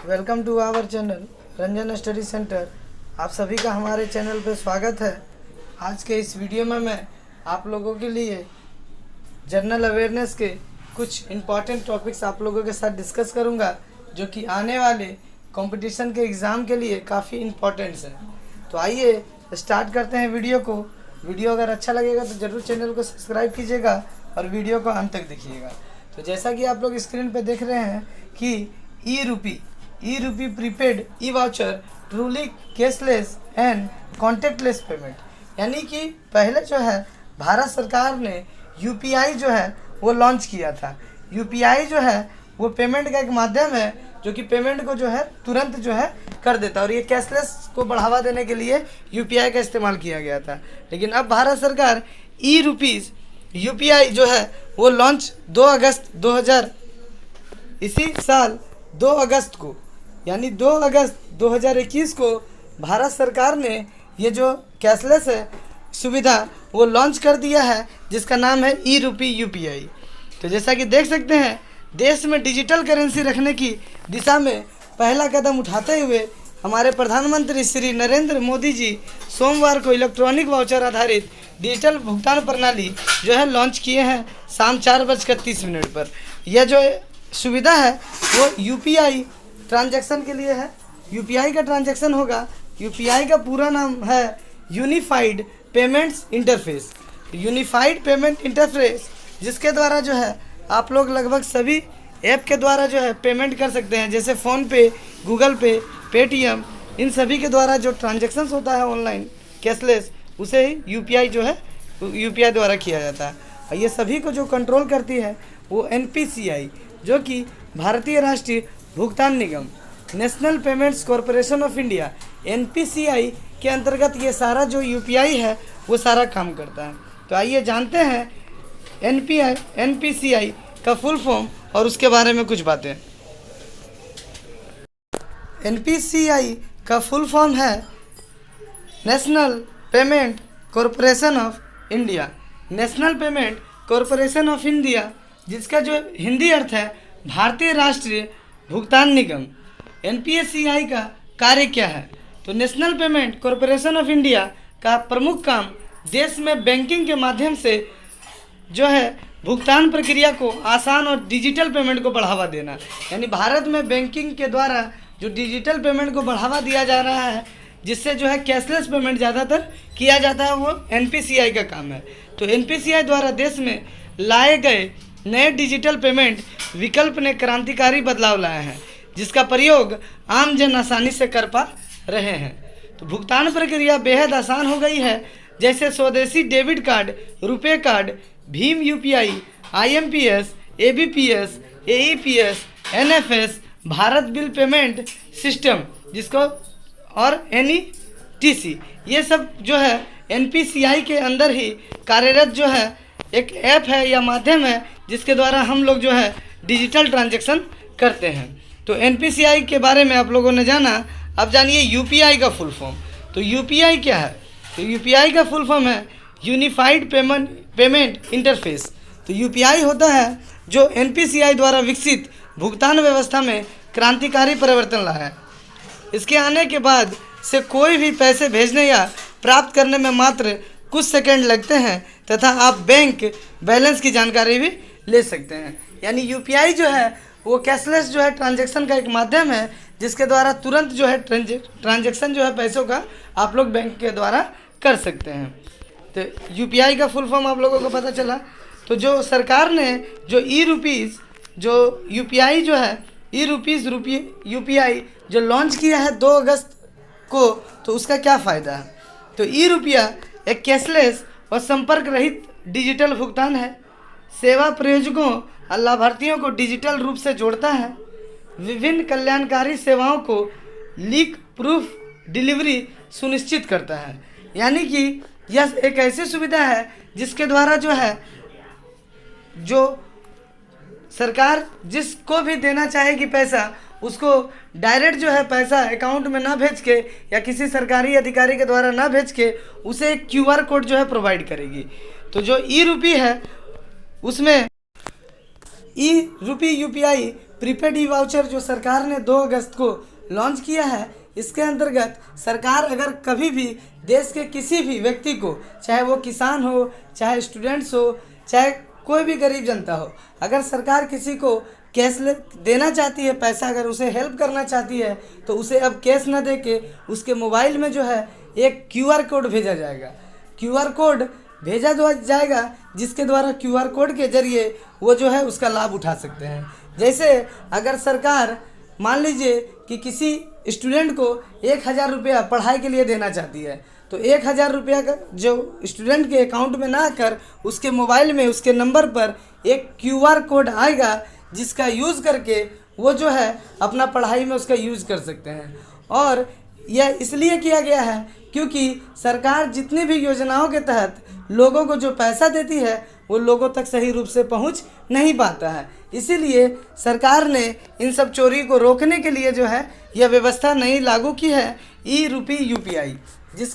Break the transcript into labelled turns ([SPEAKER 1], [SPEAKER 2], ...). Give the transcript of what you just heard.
[SPEAKER 1] Welcome to our channel Ranjan study centre. आप सभी का हमारे चैनल पर स्वागत है। आज के इस वीडियो में मैं आप लोगों के लिए जनरल अवेयरनेस के कुछ इम्पॉर्टेंट टॉपिक्स आप लोगों के साथ डिस्कस करूंगा, जो कि आने वाले कंपटीशन के एग्ज़ाम के लिए काफ़ी इम्पॉर्टेंट्स हैं। तो आइए स्टार्ट करते हैं वीडियो को। वीडियो अगर अच्छा लगेगा तो ज़रूर चैनल को सब्सक्राइब कीजिएगा और वीडियो को अंत तक देखिएगा। तो जैसा कि आप लोग स्क्रीन पर देख रहे हैं कि ई रूपी prepaid E voucher truly cashless and contact lens payment, यानी कि पहले जो है भारत सरकार ने यूपीआई जो है वो लॉन्च किया था। यूपीआई जो है वो पेमेंट का एक माध्यम है जो कि पेमेंट को जो है तुरंत जो है कर देता है, और ये कैशलेस को बढ़ावा देने के लिए यूपीआई का इस्तेमाल किया गया था। लेकिन अब भारत सरकार ई रुपीज़ यूपीआई जो है वो लॉन्च 2 अगस्त 2000 इसी साल 2 अगस्त को, यानी 2 अगस्त 2021 को भारत सरकार ने ये जो कैशलेस है सुविधा वो लॉन्च कर दिया है, जिसका नाम है ई रूपी यूपीआई। तो जैसा कि देख सकते हैं, देश में डिजिटल करेंसी रखने की दिशा में पहला कदम उठाते हुए हमारे प्रधानमंत्री श्री नरेंद्र मोदी जी सोमवार को इलेक्ट्रॉनिक वाउचर आधारित डिजिटल भुगतान प्रणाली जो है लॉन्च किए हैं शाम 4:30 पर। यह जो सुविधा है वो यूपीआई ट्रांजैक्शन के लिए है। यूपीआई का ट्रांजैक्शन होगा। यूपीआई का पूरा नाम है unified payments interface. Unified payment interface, जिसके द्वारा जो है आप लोग लगभग सभी ऐप के द्वारा जो है पेमेंट कर सकते हैं, जैसे फ़ोनपे, गूगल पे, पेटीएम, इन सभी के द्वारा जो ट्रांजैक्शंस होता है ऑनलाइन कैशलेस, उसे ही यूपीआई जो है यूपीआई द्वारा किया जाता है। और ये सभी को जो कंट्रोल करती है वो एनपीसीआई, जो कि भारतीय राष्ट्रीय भुगतान निगम, national payments corporation of India, NPCI के अंतर्गत ये सारा जो यूपीआई है वो सारा काम करता है। तो आइए जानते हैं एनपीसीआई का फुल फॉर्म और उसके बारे में कुछ बातें। एनपीसीआई का फुल फॉर्म है national payment corporation of India. National payment corporation of India, जिसका जो हिंदी अर्थ है भारतीय राष्ट्रीय भुगतान निगम। एनपीसीआई का कार्य क्या है? तो national payment corporation of India का प्रमुख काम देश में बैंकिंग के माध्यम से जो है भुगतान प्रक्रिया को आसान और डिजिटल पेमेंट को बढ़ावा देना। यानी भारत में बैंकिंग के द्वारा जो डिजिटल पेमेंट को बढ़ावा दिया जा रहा है, जिससे जो है कैशलेस पेमेंट ज़्यादातर किया जाता है, वो एनपीसीआई का काम है। तो एनपीसीआई द्वारा देश में लाए गए नए डिजिटल पेमेंट विकल्प ने क्रांतिकारी बदलाव लाए हैं, जिसका प्रयोग आम जन आसानी से कर पा रहे हैं। तो भुगतान प्रक्रिया बेहद आसान हो गई है, जैसे स्वदेशी डेबिट कार्ड, रुपे कार्ड, भीम UPI, IMPS, ABPS, AEPS, NFS, Bharat bill payment system जिसको और एनईटीसी, ये सब जो है एनपीसीआई के अंदर ही कार्यरत जो है एक ऐप है या माध्यम है, जिसके द्वारा हम लोग जो है डिजिटल ट्रांजैक्शन करते हैं। तो एनपीसीआई के बारे में आप लोगों ने जाना। अब जानिए यूपीआई का फुल फॉर्म। तो यूपीआई क्या है? तो यूपीआई का फुल फॉर्म है यूनिफाइड पेमेंट इंटरफेस। तो यूपीआई होता है जो एनपीसीआई द्वारा विकसित भुगतान व्यवस्था में क्रांतिकारी परिवर्तन लाया है। इसके आने के बाद से कोई भी पैसे भेजने या प्राप्त करने में मात्र कुछ सेकंड लगते हैं तथा आप बैंक बैलेंस की जानकारी भी ले सकते हैं। यानी यूपीआई जो है वो कैशलेस जो है ट्रांजैक्शन का एक माध्यम है, जिसके द्वारा तुरंत जो है ट्रांजैक्शन जो है पैसों का आप लोग बैंक के द्वारा कर सकते हैं। तो यूपीआई का फुल फॉर्म आप लोगों को पता चला। तो जो सरकार ने जो ई रुपीज़ जो यूपीआई जो है यूपीआई जो लॉन्च किया है 2 अगस्त को, तो उसका क्या फ़ायदा है? तो ई रुपया एक कैशलेस और संपर्क रहित डिजिटल भुगतान है। सेवा प्रयोजकों और लाभार्थियों को डिजिटल रूप से जोड़ता है। विभिन्न कल्याणकारी सेवाओं को लीक प्रूफ डिलीवरी सुनिश्चित करता है। यानी कि यह एक ऐसी सुविधा है जिसके द्वारा जो है जो सरकार जिसको भी देना चाहेगी पैसा, उसको डायरेक्ट जो है पैसा अकाउंट में ना भेज के या किसी सरकारी अधिकारी के द्वारा ना भेज के उसे एक क्यूआर कोड जो है प्रोवाइड करेगी। तो जो ई रुपी है उसमें ई रुपी यूपीआई प्रीपेड ई वाउचर जो सरकार ने 2 अगस्त को लॉन्च किया है, इसके अंतर्गत सरकार अगर कभी भी देश के किसी भी व्यक्ति को, चाहे वो किसान हो, चाहे स्टूडेंट्स हो, चाहे कोई भी गरीब जनता हो, अगर सरकार किसी को कैश देना चाहती है, पैसा अगर उसे हेल्प करना चाहती है, तो उसे अब कैश न दे के उसके मोबाइल में जो है एक QR कोड भेजा जाएगा। QR कोड भेजा जाएगा जिसके द्वारा QR कोड के जरिए वो जो है उसका लाभ उठा सकते हैं। जैसे अगर सरकार मान लीजिए कि किसी स्टूडेंट को 1000 रुपया पढ़ाई के लिए देना चाहती है, तो 1000 रुपया का जो स्टूडेंट के अकाउंट में ना कर उसके मोबाइल में उसके नंबर पर एक QR कोड आएगा, जिसका यूज़ करके वो जो है अपना पढ़ाई में उसका यूज़ कर सकते हैं। और यह इसलिए किया गया है क्योंकि सरकार जितनी भी योजनाओं के तहत लोगों को जो पैसा देती है वो लोगों तक सही रूप से पहुंच नहीं पाता है। इसीलिए सरकार ने इन सब चोरी को रोकने के लिए जो है यह व्यवस्था नई लागू की है, ई-रूपी UPI, जिसके